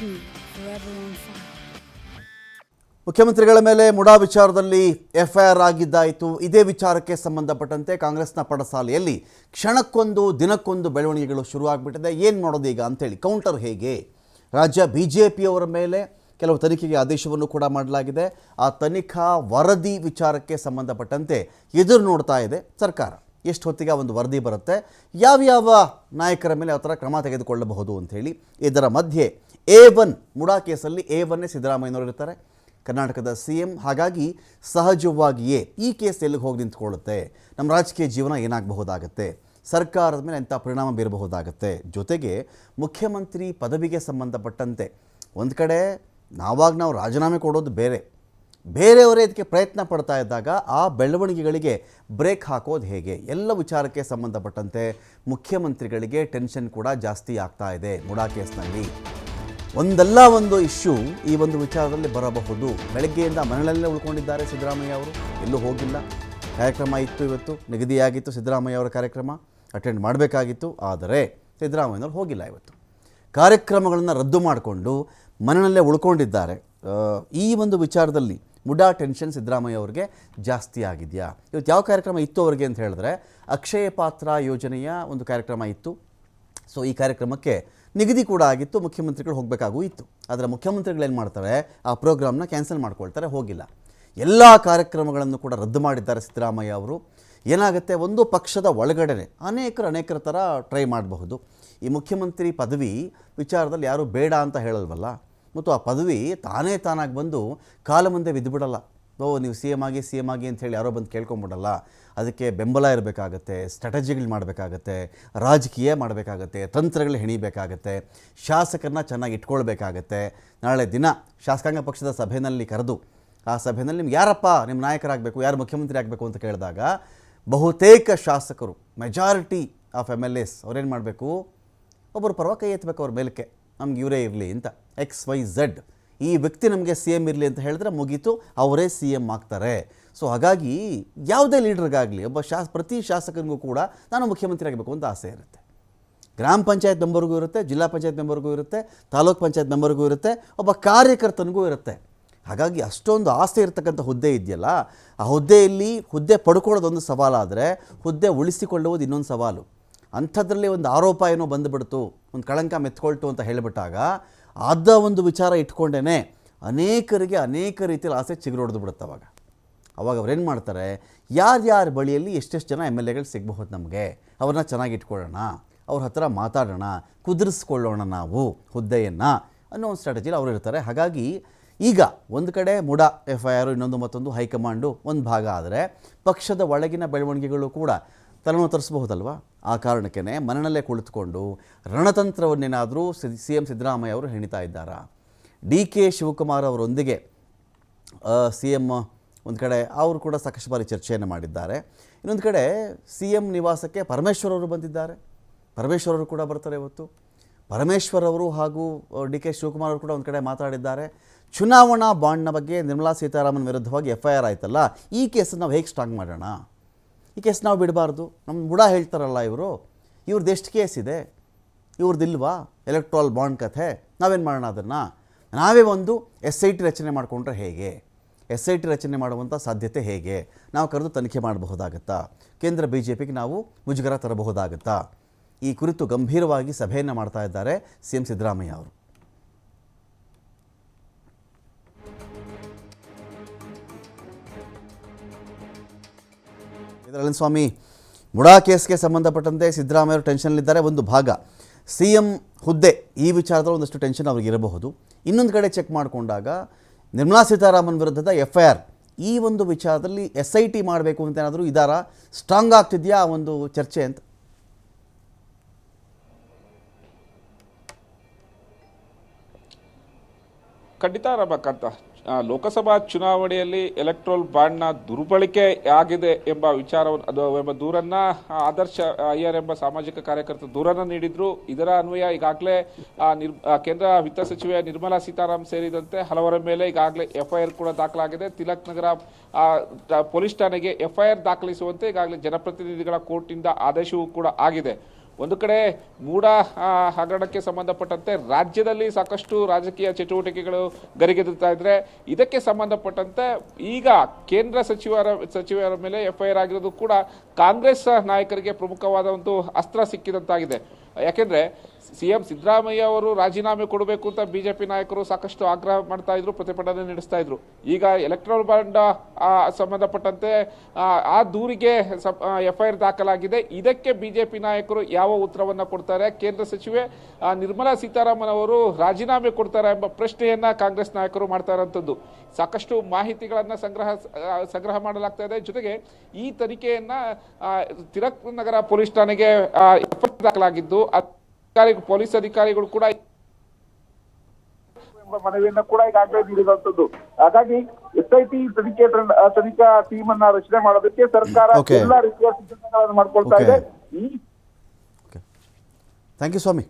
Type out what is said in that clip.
me forever on fire. ಮುಖ್ಯಮಂತ್ರಿಗಳ ಮೇಲೆ ಮುಡಾ ವಿಚಾರದಲ್ಲಿ ಎಫ್ಐಆರ್ ಆಗಿದ್ದಾಯಿತು. ಇದೇ ವಿಚಾರಕ್ಕೆ ಸಂಬಂಧಪಟ್ಟಂತೆ ಕಾಂಗ್ರೆಸ್ನ ಪಡಸಾಲೆಯಲ್ಲಿ ಕ್ಷಣಕ್ಕೊಂದು ದಿನಕ್ಕೊಂದು ಬೆಳವಣಿಗೆಗಳು ಶುರುವಾಗ್ಬಿಟ್ಟಿದೆ. ಏನು ಮಾಡೋದು ಈಗ ಅಂತೇಳಿ ಕೌಂಟರ್ ಹೇಗೆ? ರಾಜ್ಯ ಬಿಜೆಪಿಯವರ ಮೇಲೆ ಕೆಲವು ತನಿಖೆಗೆ ಆದೇಶವನ್ನು ಕೂಡ ಮಾಡಲಾಗಿದೆ. ಆ ತನಿಖಾ ವರದಿ ವಿಚಾರಕ್ಕೆ ಸಂಬಂಧಪಟ್ಟಂತೆ ಎದುರು ನೋಡ್ತಾ ಇದೆ ಸರ್ಕಾರ. ಎಷ್ಟು ಹೊತ್ತಿಗೆ ಒಂದು ವರದಿ ಬರುತ್ತೆ, ಯಾವ್ಯಾವ ನಾಯಕರ ಮೇಲೆ ಯಾವ ಥರ ಕ್ರಮ ತೆಗೆದುಕೊಳ್ಳಬಹುದು ಅಂಥೇಳಿ. ಇದರ ಮಧ್ಯೆ A1 ಮುಡಾ ಕೇಸಲ್ಲಿ A1 ಸಿದ್ದರಾಮಯ್ಯನವರು ಇರ್ತಾರೆ, ಕರ್ನಾಟಕದ CM. ಹಾಗಾಗಿ ಸಹಜವಾಗಿಯೇ ಈ ಕೇಸ್ ಎಲ್ಲಿಗೆ ಹೋಗಿ ನಿಂತ್ಕೊಳ್ಳುತ್ತೆ, ನಮ್ಮ ರಾಜಕೀಯ ಜೀವನ ಏನಾಗಬಹುದಾಗತ್ತೆ, ಸರ್ಕಾರದ ಮೇಲೆ ಎಂಥ ಪರಿಣಾಮ ಬೀರಬಹುದಾಗತ್ತೆ. ಜೊತೆಗೆ ಮುಖ್ಯಮಂತ್ರಿ ಪದವಿಗೆ ಸಂಬಂಧಪಟ್ಟಂತೆ ಒಂದು ಕಡೆ ನಾವು ರಾಜೀನಾಮೆ ಕೊಡೋದು ಬೇರೆ, ಬೇರೆಯವರೇ ಇದಕ್ಕೆ ಪ್ರಯತ್ನ ಪಡ್ತಾ ಇದ್ದಾಗ ಆ ಬೆಳವಣಿಗೆಗಳಿಗೆ ಬ್ರೇಕ್ ಹಾಕೋದು ಹೇಗೆ, ಎಲ್ಲ ವಿಚಾರಕ್ಕೆ ಸಂಬಂಧಪಟ್ಟಂತೆ ಮುಖ್ಯಮಂತ್ರಿಗಳಿಗೆ ಟೆನ್ಷನ್ ಕೂಡ ಜಾಸ್ತಿ ಆಗ್ತಾ ಇದೆ. ಮುಡಾ ಕೇಸ್ನಲ್ಲಿ ಒಂದಲ್ಲ ಒಂದು ಇಶ್ಯೂ ಈ ಒಂದು ವಿಚಾರದಲ್ಲಿ ಬರಬಹುದು. ಬೆಳಗ್ಗೆಯಿಂದ ಮನೆಯಲ್ಲೇ ಉಳ್ಕೊಂಡಿದ್ದಾರೆ ಸಿದ್ದರಾಮಯ್ಯ ಅವರು, ಎಲ್ಲೂ ಹೋಗಿಲ್ಲ. ಕಾರ್ಯಕ್ರಮ ಇತ್ತು, ಇವತ್ತು ನಿಗದಿಯಾಗಿತ್ತು ಸಿದ್ದರಾಮಯ್ಯ ಅವರ ಕಾರ್ಯಕ್ರಮ, ಅಟೆಂಡ್ ಮಾಡಬೇಕಾಗಿತ್ತು. ಆದರೆ ಸಿದ್ದರಾಮಯ್ಯನವರು ಹೋಗಿಲ್ಲ. ಇವತ್ತು ಕಾರ್ಯಕ್ರಮಗಳನ್ನು ರದ್ದು ಮಾಡಿಕೊಂಡು ಮನೆಯಲ್ಲೇ ಉಳ್ಕೊಂಡಿದ್ದಾರೆ. ಈ ಒಂದು ವಿಚಾರದಲ್ಲಿ ಮುಡಾ ಟೆನ್ಷನ್ ಸಿದ್ದರಾಮಯ್ಯ ಅವ್ರಿಗೆ ಜಾಸ್ತಿ ಆಗಿದೆಯಾ? ಇವತ್ತು ಯಾವ ಕಾರ್ಯಕ್ರಮ ಇತ್ತು ಅವರಿಗೆ ಅಂತ ಹೇಳಿದ್ರೆ, ಅಕ್ಷಯ ಪಾತ್ರ ಯೋಜನೆಯ ಒಂದು ಕಾರ್ಯಕ್ರಮ ಇತ್ತು. ಸೊ ಈ ಕಾರ್ಯಕ್ರಮಕ್ಕೆ ನಿಗದಿ ಕೂಡ ಆಗಿತ್ತು, ಮುಖ್ಯಮಂತ್ರಿಗಳು ಹೋಗಬೇಕಾಗೂ ಇತ್ತು. ಆದರೆ ಮುಖ್ಯಮಂತ್ರಿಗಳು ಏನು ಮಾಡ್ತಾರೆ, ಆ ಪ್ರೋಗ್ರಾಮ್ನ ಕ್ಯಾನ್ಸಲ್ ಮಾಡ್ಕೊಳ್ತಾರೆ, ಹೋಗಿಲ್ಲ. ಎಲ್ಲ ಕಾರ್ಯಕ್ರಮಗಳನ್ನು ಕೂಡ ರದ್ದು ಮಾಡಿದ್ದಾರೆ ಸಿದ್ದರಾಮಯ್ಯ ಅವರು. ಏನಾಗುತ್ತೆ, ಒಂದು ಪಕ್ಷದ ಒಳಗಡೆ ಅನೇಕರ ಥರ ಟ್ರೈ ಮಾಡಬಹುದು. ಈ ಮುಖ್ಯಮಂತ್ರಿ ಪದವಿ ವಿಚಾರದಲ್ಲಿ ಯಾರೂ ಬೇಡ ಅಂತ ಹೇಳಲ್ವಲ್ಲ, ಮತ್ತು ಆ ಪದವಿ ತಾನಾಗಿ ಬಂದು ಕಾಲ ಮುಂದೆ ಬಿದ್ದುಬಿಡಲ್ಲ. ನೀವು ಸಿ ಎಮ್ ಆಗಿ ಅಂಥೇಳಿ ಯಾರೋ ಬಂದು ಕೇಳ್ಕೊಂಬಿಡಲ್ಲ. ಅದಕ್ಕೆ ಬೆಂಬಲ ಇರಬೇಕಾಗತ್ತೆ, ಸ್ಟ್ರಾಟಜಿಗಳು ಮಾಡಬೇಕಾಗತ್ತೆ, ರಾಜಕೀಯ ಮಾಡಬೇಕಾಗತ್ತೆ, ತಂತ್ರಗಳು ಹೆಣಿಬೇಕಾಗತ್ತೆ, ಶಾಸಕರನ್ನ ಚೆನ್ನಾಗಿ ಇಟ್ಕೊಳ್ಬೇಕಾಗತ್ತೆ. ನಾಳೆ ದಿನ ಶಾಸಕಾಂಗ ಪಕ್ಷದ ಸಭೆಯಲ್ಲಿ ಕರೆದು ಆ ಸಭೆಯಲ್ಲಿ ನಿಮ್ಗೆ ಯಾರಪ್ಪ ನಿಮ್ಮ ನಾಯಕರಾಗಬೇಕು, ಯಾರು ಮುಖ್ಯಮಂತ್ರಿ ಆಗಬೇಕು ಅಂತ ಕೇಳಿದಾಗ ಬಹುತೇಕ ಶಾಸಕರು, ಮೆಜಾರಿಟಿ ಆಫ್ MLAs ಅವ್ರೇನು ಮಾಡಬೇಕು, ಒಬ್ಬರು ಪರವಾಗಿ ಕೈ ಎತ್ತಬೇಕು ಅವ್ರ ಮೇಲಕ್ಕೆ, ನಮ್ಗೆ ಇವರೇ ಇರಲಿ ಅಂತ, XYZ ಈ ವ್ಯಕ್ತಿ ನಮಗೆ CM ಇರಲಿ ಅಂತ ಹೇಳಿದ್ರೆ ಮುಗೀತು, ಅವರೇ CM ಆಗ್ತಾರೆ. ಸೊ ಹಾಗಾಗಿ ಯಾವುದೇ ಲೀಡರ್ಗಾಗಲಿ ಒಬ್ಬ ಪ್ರತಿ ಶಾಸಕರಿಗೂ ಕೂಡ ನಾನು ಮುಖ್ಯಮಂತ್ರಿ ಆಗಬೇಕು ಅಂತ ಆಸೆ ಇರುತ್ತೆ. ಗ್ರಾಮ ಪಂಚಾಯತ್ ಮೆಂಬರ್ಗೂ ಇರುತ್ತೆ, ಜಿಲ್ಲಾ ಪಂಚಾಯತ್ ಮೆಂಬರ್ಗೂ ಇರುತ್ತೆ, ತಾಲೂಕ್ ಪಂಚಾಯತ್ ಮೆಂಬರ್ಗೂ ಇರುತ್ತೆ, ಒಬ್ಬ ಕಾರ್ಯಕರ್ತನಿಗೂ ಇರುತ್ತೆ. ಹಾಗಾಗಿ ಅಷ್ಟೊಂದು ಆಸೆ ಇರತಕ್ಕಂಥ ಹುದ್ದೆ ಇದೆಯಲ್ಲ, ಆ ಹುದ್ದೆ ಪಡ್ಕೊಳ್ಳೋದೊಂದು ಸವಾಲಾದರೆ ಹುದ್ದೆ ಉಳಿಸಿಕೊಳ್ಳುವುದು ಇನ್ನೊಂದು ಸವಾಲು. ಅಂಥದ್ರಲ್ಲಿ ಒಂದು ಆರೋಪ ಏನೋ ಬಂದುಬಿಡ್ತು, ಒಂದು ಕಳಂಕ ಮೆತ್ಕೊಳ್ತು ಅಂತ ಹೇಳಿಬಿಟ್ಟಾಗ ಆದ ಒಂದು ವಿಚಾರ ಇಟ್ಕೊಂಡೇ ಅನೇಕರಿಗೆ ಅನೇಕ ರೀತಿಯಲ್ಲಿ ಆಸೆ ಚಿಗುರೊಡೆದು ಬಿಡುತ್ತೆ. ಅವಾಗ ಅವ್ರೇನು ಮಾಡ್ತಾರೆ, ಯಾರ್ಯಾರ ಬಳಿಯಲ್ಲಿ ಎಷ್ಟೆಷ್ಟು ಜನ MLAಗಳು ಸಿಗಬಹುದು ನಮಗೆ, ಅವ್ರನ್ನ ಚೆನ್ನಾಗಿ ಇಟ್ಕೊಳ್ಳೋಣ, ಅವ್ರ ಹತ್ರ ಮಾತಾಡೋಣ, ಕುದುರಿಸ್ಕೊಳ್ಳೋಣ ನಾವು ಹುದ್ದೆಯನ್ನು ಅನ್ನೋ ಒಂದು ಸ್ಟ್ರಾಟಜಿಲಿ ಅವರು ಇರ್ತಾರೆ. ಹಾಗಾಗಿ ಈಗ ಒಂದು ಕಡೆ ಮುಡಾ FIR, ಇನ್ನೊಂದು ಮತ್ತೊಂದು ಹೈಕಮಾಂಡು ಒಂದು ಭಾಗ ಆದರೆ, ಪಕ್ಷದ ಒಳಗಿನ ಬೆಳವಣಿಗೆಗಳು ಕೂಡ ತಲೆನೋವು ತರಿಸಬಹುದಲ್ವ. ಆ ಕಾರಣಕ್ಕೇ ಮನೆಯಲ್ಲೇ ಕುಳಿತುಕೊಂಡು ರಣತಂತ್ರವನ್ನೇನಾದರೂ CM ಸಿದ್ದರಾಮಯ್ಯ ಅವರು ಹೆಣಿತಾ ಇದ್ದಾರಾ? DK ಶಿವಕುಮಾರ್ ಅವರೊಂದಿಗೆ CM ಒಂದು ಕಡೆ ಅವರು ಕೂಡ ಸಾಕಷ್ಟು ಬಾರಿ ಚರ್ಚೆಯನ್ನು ಮಾಡಿದ್ದಾರೆ. ಇನ್ನೊಂದು ಕಡೆ CM ನಿವಾಸಕ್ಕೆ ಪರಮೇಶ್ವರ್ ಅವರು ಬಂದಿದ್ದಾರೆ, ಪರಮೇಶ್ವರ್ ಅವರು ಕೂಡ ಬರ್ತಾರೆ ಇವತ್ತು. ಪರಮೇಶ್ವರ್ ಅವರು ಹಾಗೂ DK ಶಿವಕುಮಾರ್ ಅವರು ಕೂಡ ಒಂದು ಕಡೆ ಮಾತಾಡಿದ್ದಾರೆ. ಚುನಾವಣಾ ಬಾಂಡ್ನ ಬಗ್ಗೆ ನಿರ್ಮಲಾ ಸೀತಾರಾಮನ್ ವಿರುದ್ಧವಾಗಿ FIR ಆಯ್ತಲ್ಲ, ಈ ಕೇಸನ್ನು ನಾವು ಹೇಗೆ ಸ್ಟ್ರಾಂಗ್ ಮಾಡೋಣ, ಈ ಕೇಸ್ ನಾವು ಬಿಡಬಾರ್ದು. ನಮ್ಮ ಮುಡಾ ಹೇಳ್ತಾರಲ್ಲ ಇವ್ರದ್ದು ಎಷ್ಟು ಕೇಸ್ ಇದೆ, ಇವ್ರದ್ದಿಲ್ವಾ ಎಲೆಕ್ಟ್ರಾಲ್ ಬಾಂಡ್ ಕಥೆ, ನಾವೇನು ಮಾಡೋಣ ಅದನ್ನು, ನಾವೇ ಒಂದು SIT ರಚನೆ ಮಾಡಿಕೊಂಡ್ರೆ ಹೇಗೆ, SIT ರಚನೆ ಮಾಡುವಂಥ ಸಾಧ್ಯತೆ ಹೇಗೆ, ನಾವು ಕರೆದು ತನಿಖೆ ಮಾಡಬಹುದಾಗತ್ತಾ, ಕೇಂದ್ರ BJPಗೆ ನಾವು ಮುಜುಗರ ತರಬಹುದಾಗತ್ತಾ, ಈ ಕುರಿತು ಗಂಭೀರವಾಗಿ ಸಭೆಯನ್ನು ಮಾಡ್ತಾ ಇದ್ದಾರೆ CM ಸಿದ್ದರಾಮಯ್ಯ ಅವರು. ಇದರಲ್ಲಿ ಸ್ವಾಮಿ ಮುಡಾ ಕೇಸ್ಗೆ ಸಂಬಂಧಪಟ್ಟಂತೆ ಸಿದ್ದರಾಮಯ್ಯ ಅವರು ಟೆನ್ಷನ್ನಲ್ಲಿದ್ದಾರೆ. ಒಂದು ಭಾಗ CM ಹುದ್ದೆ ಈ ವಿಚಾರದಲ್ಲಿ ಒಂದಷ್ಟು ಟೆನ್ಷನ್ ಅವ್ರಿಗೆ ಇರಬಹುದು. ಇನ್ನೊಂದು ಕಡೆ ಚೆಕ್ ಮಾಡಿಕೊಂಡಾಗ ನಿರ್ಮಲಾ ಸೀತಾರಾಮನ್ ವಿರುದ್ಧದ FIR ಈ ಒಂದು ವಿಚಾರದಲ್ಲಿ SIT ಮಾಡಬೇಕು ಅಂತ ಏನಾದರೂ ಇದಾರಾ, ಸ್ಟ್ರಾಂಗ್ ಆಗ್ತಿದೆಯಾ ಆ ಒಂದು ಚರ್ಚೆ ಅಂತ? ಖಂಡಿತ ರಮಕಾಂತ, ಲೋಕಸಭಾ ಚುನಾವಣೆಯಲ್ಲಿ ಎಲೆಕ್ಟ್ರೋಲ್ ಬಾಂಡ್ನ ದುರ್ಬಳಕೆ ಆಗಿದೆ ಎಂಬ ವಿಚಾರವನ್ನು ಎಂಬ ದೂರನ್ನ ಆದರ್ಶ ಅಯ್ಯರ್ ಎಂಬ ಸಾಮಾಜಿಕ ಕಾರ್ಯಕರ್ತರು ದೂರನ್ನ ನೀಡಿದ್ರು. ಇದರ ಅನ್ವಯ ಈಗಾಗಲೇ ಕೇಂದ್ರ ವಿತ್ತ ಸಚಿವೆ ನಿರ್ಮಲಾ ಸೀತಾರಾಮನ್ ಸೇರಿದಂತೆ ಹಲವರ ಮೇಲೆ ಈಗಾಗಲೇ FIR ಕೂಡ ದಾಖಲಾಗಿದೆ. ತಿಲಕ್ ನಗರ ಪೊಲೀಸ್ ಠಾಣೆಗೆ FIR ದಾಖಲಿಸುವಂತೆ ಈಗಾಗಲೇ ಜನಪ್ರತಿನಿಧಿಗಳ ಕೋರ್ಟ್ನಿಂದ ಆದೇಶವೂ ಕೂಡ ಆಗಿದೆ. ಒಂದು ಕಡೆ ಮೂಡ ಹಗರಣಕ್ಕೆ ಸಂಬಂಧಪಟ್ಟಂತೆ ರಾಜ್ಯದಲ್ಲಿ ಸಾಕಷ್ಟು ರಾಜಕೀಯ ಚಟುವಟಿಕೆಗಳು ಗರಿಗೆದುತ್ತಾ ಇದ್ರೆ, ಇದಕ್ಕೆ ಸಂಬಂಧಪಟ್ಟಂತೆ ಈಗ ಕೇಂದ್ರ ಸಚಿವರ ಮೇಲೆ FIR ಆಗಿರೋದು ಕೂಡ ಕಾಂಗ್ರೆಸ್ ನಾಯಕರಿಗೆ ಪ್ರಮುಖವಾದ ಒಂದು ಅಸ್ತ್ರ ಸಿಕ್ಕಿದಂತಾಗಿದೆ. ಯಾಕೆಂದ್ರೆ CM ಸಿದ್ದರಾಮಯ್ಯ ಅವರು ರಾಜೀನಾಮೆ ಕೊಡಬೇಕು ಅಂತ ಬಿಜೆಪಿ ನಾಯಕರು ಸಾಕಷ್ಟು ಆಗ್ರಹ ಮಾಡ್ತಾ ಇದ್ರು, ಪ್ರತಿಭಟನೆ ನಡೆಸ್ತಾ ಇದ್ರು. ಈಗ ಎಲೆಕ್ಟ್ರಲ್ ಬಾಂಡ್ ಸಂಬಂಧಪಟ್ಟಂತೆ ಆ ದೂರಿಗೆ FIR ದಾಖಲಾಗಿದೆ. ಇದಕ್ಕೆ ಬಿಜೆಪಿ ನಾಯಕರು ಯಾವ ಉತ್ತರವನ್ನ ಕೊಡ್ತಾರೆ? ಕೇಂದ್ರ ಸಚಿವೆ ನಿರ್ಮಲಾ ಸೀತಾರಾಮನ್ ಅವರು ರಾಜೀನಾಮೆ ಕೊಡ್ತಾರೆ ಎಂಬ ಪ್ರಶ್ನೆಯನ್ನ ಕಾಂಗ್ರೆಸ್ ನಾಯಕರು ಮಾಡ್ತಾ ಇರುವಂತದ್ದು. ಸಾಕಷ್ಟು ಮಾಹಿತಿಗಳನ್ನ ಸಂಗ್ರಹ ಮಾಡಲಾಗ್ತಾ ಇದೆ. ಜೊತೆಗೆ ಈ ತನಿಖೆಯನ್ನ ತಿಲಕ್ ನಗರ ಪೊಲೀಸ್ ಠಾಣೆಗೆ ದಾಖಲಾಗಿದ್ದು, ಪೊಲೀಸ್ ಅಧಿಕಾರಿಗಳು ಕೂಡ ಮನವಿಯನ್ನ ಕೂಡ ಈಗಾಗಲೇ ನೀಡಿರುವಂತದ್ದು. ಹಾಗಾಗಿ SIT ತನಿಖಾ ಟೀಮ್ ಅನ್ನ ರಚನೆ ಮಾಡೋದಕ್ಕೆ ಸರ್ಕಾರ ಎಲ್ಲ ರೀತಿಯ ಸಿದ್ಧತೆಗಳನ್ನು ಮಾಡ್ಕೊಳ್ತಾ ಇದೆ. Thank you Swami.